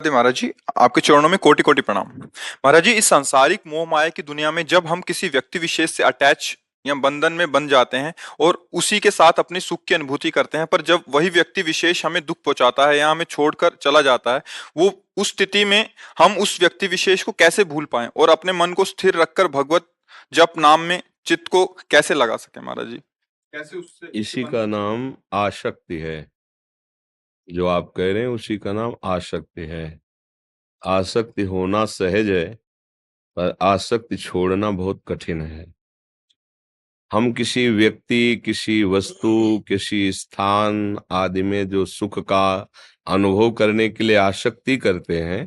महाराज जी, आपके चरणों में कोटि कोटि प्रणाम। महाराज जी, इस सांसारिक मोह माया की दुनिया में जब हम किसी व्यक्ति विशेष से अटैच या बंधन में बन जाते हैं और उसी के साथ अपनी सुख की अनुभूति करते हैं, पर जब वही व्यक्ति विशेष हमें दुख पहुंचाता है या हमें छोड़कर चला जाता है, वो उस स्थिति में हम उस व्यक्ति विशेष को कैसे भूल पाएं और अपने मन को स्थिर रखकर भगवत जप नाम में चित्त को कैसे लगा सके महाराज जी? कैसे उससे उसके इसी का बंधन से नाम आसक्ति है। जो आप कह रहे हैं उसी का नाम आसक्ति है। आसक्ति होना सहज है, पर आसक्ति छोड़ना बहुत कठिन है। हम किसी व्यक्ति, किसी वस्तु, किसी स्थान आदि में जो सुख का अनुभव करने के लिए आसक्ति करते हैं,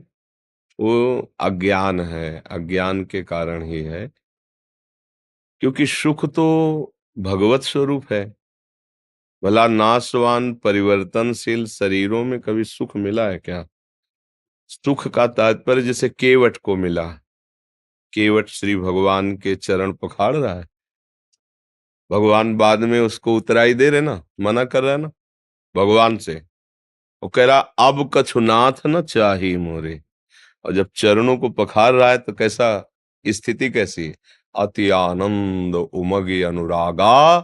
वो अज्ञान है। अज्ञान के कारण ही है, क्योंकि सुख तो भगवत स्वरूप है। भला नाशवान परिवर्तनशील शरीरों में कभी सुख मिला है क्या? सुख का तात्पर्य जैसे केवट को मिला। केवट श्री भगवान के चरण पखाड़ रहा है, भगवान बाद में उसको उतराई दे रहे ना, मना कर रहा है ना भगवान से। वो कह रहा अब कछु नाथ न चाही मोरे। और जब चरणों को पखाड़ रहा है तो कैसा स्थिति कैसी है? अति आनंद उमगी अनुरागा,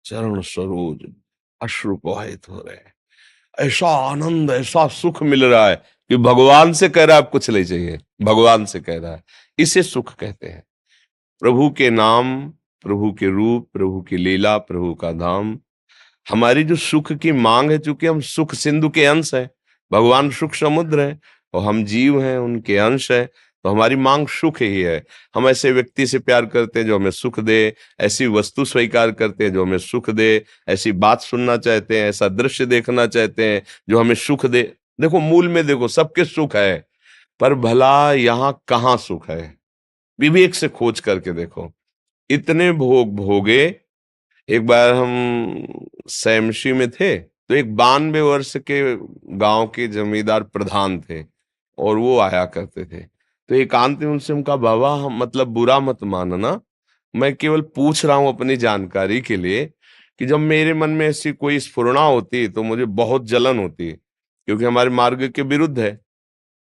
चरण सरोज अश्रु प्रवाहित हो रहे हैं। ऐसा आनंद, ऐसा सुख मिल रहा है कि भगवान से कह रहा है अब कुछ नहीं चाहिए, भगवान से कह रहा है। इसे सुख कहते हैं। प्रभु के नाम, प्रभु के रूप, प्रभु की लीला, प्रभु का धाम। हमारी जो सुख की मांग है, चूंकि हम सुख सिंधु के अंश हैं, भगवान सुख समुद्र हैं और हम जीव हैं, उनके अंश हैं, तो हमारी मांग सुख ही है। हम ऐसे व्यक्ति से प्यार करते हैं जो हमें सुख दे, ऐसी वस्तु स्वीकार करते हैं जो हमें सुख दे, ऐसी बात सुनना चाहते हैं, ऐसा दृश्य देखना चाहते हैं जो हमें सुख दे। देखो मूल में देखो सबके सुख है, पर भला यहाँ कहाँ सुख है? विवेक से खोज करके देखो। इतने भोग भोगे। एक बार हम सैमशी में थे, तो एक 92 वर्ष के गांव के जमींदार प्रधान थे और वो आया करते थे। तो एकांत में उनसे उनका, बाबा हम मतलब बुरा मत मानना, मैं केवल पूछ रहा हूं अपनी जानकारी के लिए, कि जब मेरे मन में ऐसी कोई स्फुरणा होती तो मुझे बहुत जलन होती, क्योंकि हमारे मार्ग के विरुद्ध है।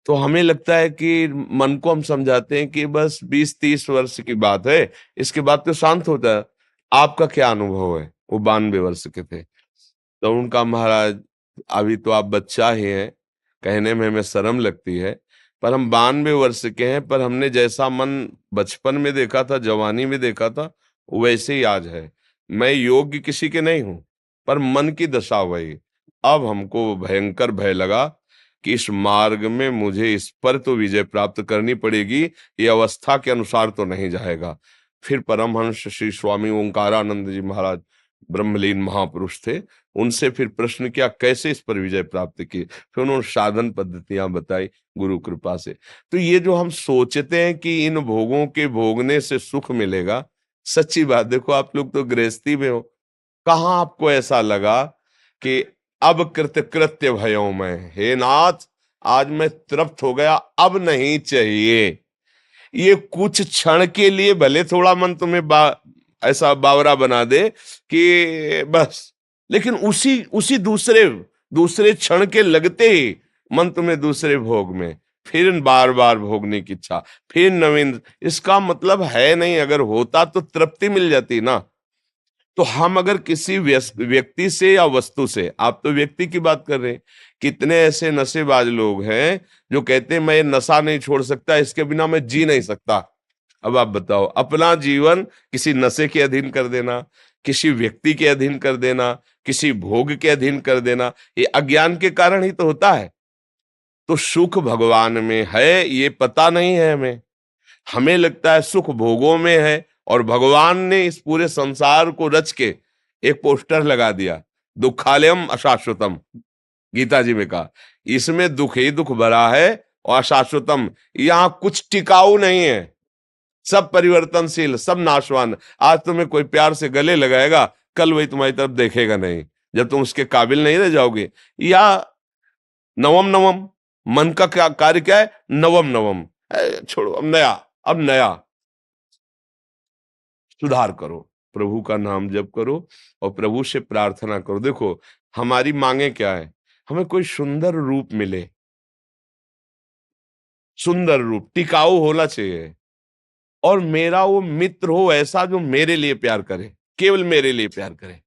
तो हमें लगता है कि मन को हम समझाते हैं कि बस 20-30 वर्ष की बात है, इसके बाद तो शांत होता है। आपका क्या अनुभव है? वो 92 वर्ष के थे। तो उनका, महाराज अभी तो आप बच्चा ही हैं, कहने में हमें शर्म लगती है, पर हम 92 वर्ष के हैं, पर हमने जैसा मन बचपन में देखा था, जवानी में देखा था, वैसे ही आज है। मैं योग्य किसी के नहीं हूं, पर मन की दशा वही। अब हमको भयंकर भय लगा कि इस मार्ग में मुझे इस पर तो विजय प्राप्त करनी पड़ेगी, ये अवस्था के अनुसार तो नहीं जाएगा। फिर परमहंस श्री स्वामी ओंकारानंद जी महाराज, ब्रह्मलीन महापुरुष थे, उनसे फिर प्रश्न किया कैसे इस पर विजय प्राप्त की। फिर उन्होंने साधन पद्धतियां बताई गुरु कृपा से। तो ये जो हम सोचते हैं कि इन भोगों के भोगने से सुख मिलेगा, सच्ची बात देखो, आप लोग तो गृहस्थी में हो, कहाँ आपको ऐसा लगा कि अब कृत्य भयो मैं, हे नाथ आज मैं तृप्त हो गया, अब नहीं चाहिए। ये कुछ क्षण के लिए भले थोड़ा मन तुम्हें ऐसा बावरा बना दे कि बस, लेकिन उसी उसी दूसरे दूसरे क्षण के लगते ही मन तुम्हें दूसरे भोग में, फिर बार बार भोगने की इच्छा, फिर नवीन। इसका मतलब है नहीं, अगर होता तो तृप्ति मिल जाती ना। तो हम अगर किसी व्यक्ति से या वस्तु से, आप तो व्यक्ति की बात कर रहे हैं, कितने ऐसे नशेबाज लोग हैं जो कहते हैं मैं ये नशा नहीं छोड़ सकता, इसके बिना मैं जी नहीं सकता। अब आप बताओ, अपना जीवन किसी नशे के अधीन कर देना, किसी व्यक्ति के अधीन कर देना, किसी भोग के अधीन कर देना, ये अज्ञान के कारण ही तो होता है। तो सुख भगवान में है, ये पता नहीं है हमें। हमें लगता है सुख भोगों में है, और भगवान ने इस पूरे संसार को रच के एक पोस्टर लगा दिया, दुखालयम अशाश्वतम। गीता जी में कहा इसमें दुख ही दुख भरा है और अशाश्वतम, यहां कुछ टिकाऊ नहीं है, सब परिवर्तनशील, सब नाशवान। आज तुम्हें कोई प्यार से गले लगाएगा, कल वही तुम्हारी तरफ देखेगा नहीं, जब तुम उसके काबिल नहीं रह जाओगे। या नवम नवम, मन का क्या कार्य, क्या है? नवम नवम। छोड़ो, अब नया, अब नया। सुधार करो, प्रभु का नाम जप करो और प्रभु से प्रार्थना करो। देखो हमारी मांगे क्या है? हमें कोई सुंदर रूप मिले, सुंदर रूप, टिकाऊ होना चाहिए, और मेरा वो मित्र हो ऐसा जो मेरे लिए प्यार करे, केवल मेरे लिए प्यार करे,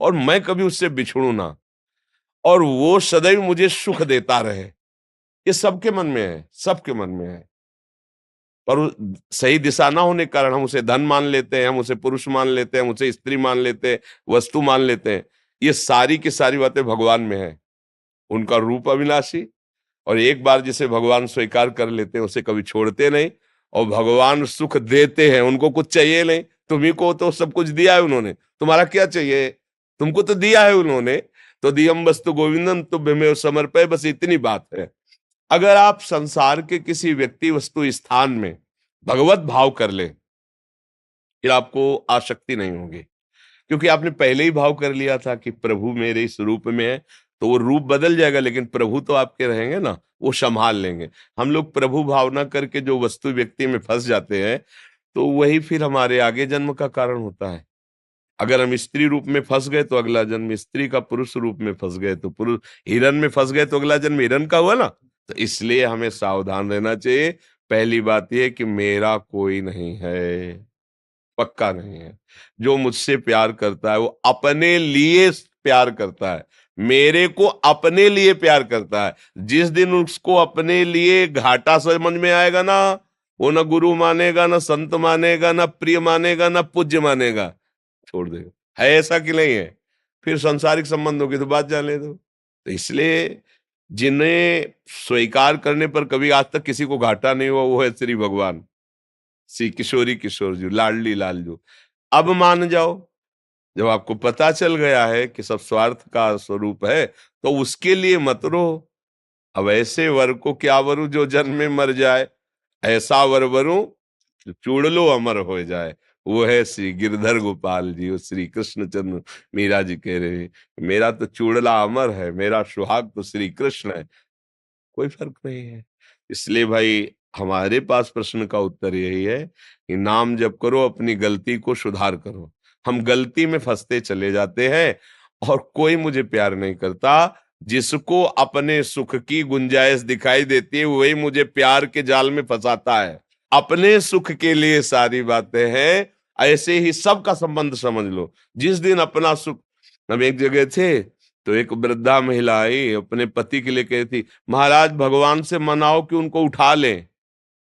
और मैं कभी उससे बिछड़ू ना, और वो सदैव मुझे सुख देता रहे। ये सबके मन में है, सबके मन में है। पर सही दिशा ना होने के कारण हम उसे धन मान लेते हैं, हम उसे पुरुष मान लेते हैं, हम उसे स्त्री मान लेते हैं, वस्तु मान लेते हैं। ये सारी की सारी बातें भगवान में है। उनका रूप अविनाशी, और एक बार जिसे भगवान स्वीकार कर लेते हैं उसे कभी छोड़ते नहीं, और भगवान सुख देते हैं, उनको कुछ चाहिए नहीं। तुम्ही को तो सब कुछ दिया है उन्होंने, तुम्हारा क्या चाहिए? तुमको तो दिया है उन्होंने। तो दियम वस्तु गोविंदम तुभ्यमेव समर्पय, बस इतनी बात है। अगर आप संसार के किसी व्यक्ति वस्तु स्थान में भगवत भाव कर ले, फिर आपको आसक्ति नहीं होगी, क्योंकि आपने पहले ही भाव कर लिया था कि प्रभु मेरे इस रूप में है। तो वो रूप बदल जाएगा, लेकिन प्रभु तो आपके रहेंगे ना, वो संभाल लेंगे। हम लोग प्रभु भावना करके जो वस्तु व्यक्ति में फंस जाते हैं, तो वही फिर हमारे आगे जन्म का कारण होता है। अगर हम स्त्री रूप में फंस गए तो अगला जन्म स्त्री का, पुरुष रूप में फंस गए तो पुरुष, हिरन में फंस गए तो अगला जन्म हिरन का हुआ ना। तो इसलिए हमें सावधान रहना चाहिए। पहली बात यह कि मेरा कोई नहीं है, पक्का नहीं है। जो मुझसे प्यार करता है वो अपने लिए प्यार करता है, मेरे को अपने लिए प्यार करता है। जिस दिन उसको अपने लिए घाटा समझ में आएगा ना, वो ना गुरु मानेगा, ना संत मानेगा, ना प्रिय मानेगा, ना पूज्य मानेगा, छोड़ देगा। है ऐसा कि नहीं है? फिर सांसारिक संबंधों की तो बात जाने दो। तो इसलिए जिन्हें स्वीकार करने पर कभी आज तक किसी को घाटा नहीं हुआ, वो है श्री भगवान, श्री किशोरी किशोर जी, लाडली लाल। अब मान जाओ, जब आपको पता चल गया है कि सब स्वार्थ का स्वरूप है, तो उसके लिए मत रो। अब ऐसे वर को क्या वरु जो जन्म में मर जाए, ऐसा वर वरु जो चूड़ लो अमर हो जाए। वो है श्री गिरधर गोपाल जी, वो श्री कृष्णचंद्र। मीरा जी कह रहे, मेरा तो चूड़ला अमर है, मेरा सुहाग तो श्री कृष्ण है, कोई फर्क नहीं है। इसलिए भाई, हमारे पास प्रश्न का उत्तर यही है कि नाम जप करो, अपनी गलती को सुधार करो। हम गलती में फंसते चले जाते हैं, और कोई मुझे प्यार नहीं करता। जिसको अपने सुख की गुंजाइश दिखाई देती है वही मुझे प्यार के जाल में फंसाता है। अपने सुख के लिए सारी बातें हैं, ऐसे ही सबका संबंध समझ लो। जिस दिन अपना सुख, हम एक जगह थे, तो एक वृद्धा महिला आई, अपने पति के लिए कहती थी, महाराज भगवान से मनाओ कि उनको उठा लें।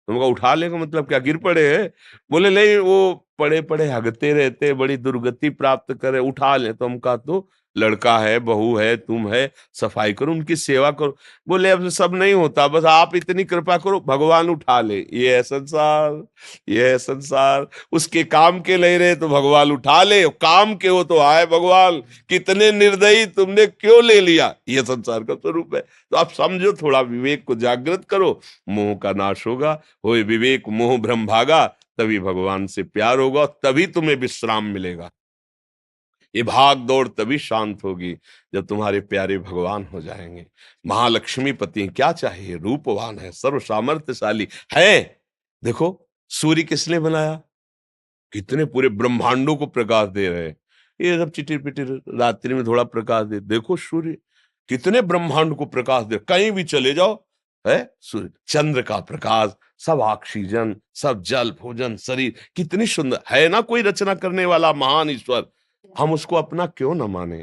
तुमको उठा लें का मतलब क्या, गिर पड़े हैं? बोले नहीं, वो पड़े पड़े हगते रहते, बड़ी दुर्गति प्राप्त करे, उठा लें। तो हम कहा, तो लड़का है, बहू है, तुम है, सफाई करो, उनकी सेवा करो। बोले अब सब नहीं होता, बस आप इतनी कृपा करो, भगवान उठा ले। ये है संसार, ये है संसार। उसके काम के नहीं रहे तो भगवान उठा ले, काम के हो तो आए भगवान, कितने निर्दयी, तुमने क्यों ले लिया। ये संसार का स्वरूप है। तो आप समझो, थोड़ा विवेक को जागृत करो, मोह का नाश होगा। होए विवेक मोह भ्रम भागा, तभी भगवान से प्यार होगा, तभी तुम्हें विश्राम मिलेगा। ये भाग दौड़ तभी शांत होगी जब तुम्हारे प्यारे भगवान हो जाएंगे। महालक्ष्मी पति क्या चाहिए, रूपवान है, सर्व सामर्थ्यशाली है। देखो, सूर्य किसने बनाया? कितने पूरे ब्रह्मांडों को प्रकाश दे रहे हैं। ये सब चिटिर पिटिर रात्रि में थोड़ा प्रकाश दे, देखो सूर्य कितने ब्रह्मांड को प्रकाश दे। कहीं भी चले जाओ, है सूर्य, चंद्र का प्रकाश, सब ऑक्सीजन, सब जल भोजन शरीर, कितनी सुंदर है ना। कोई रचना करने वाला महान ईश्वर, हम उसको अपना क्यों न माने।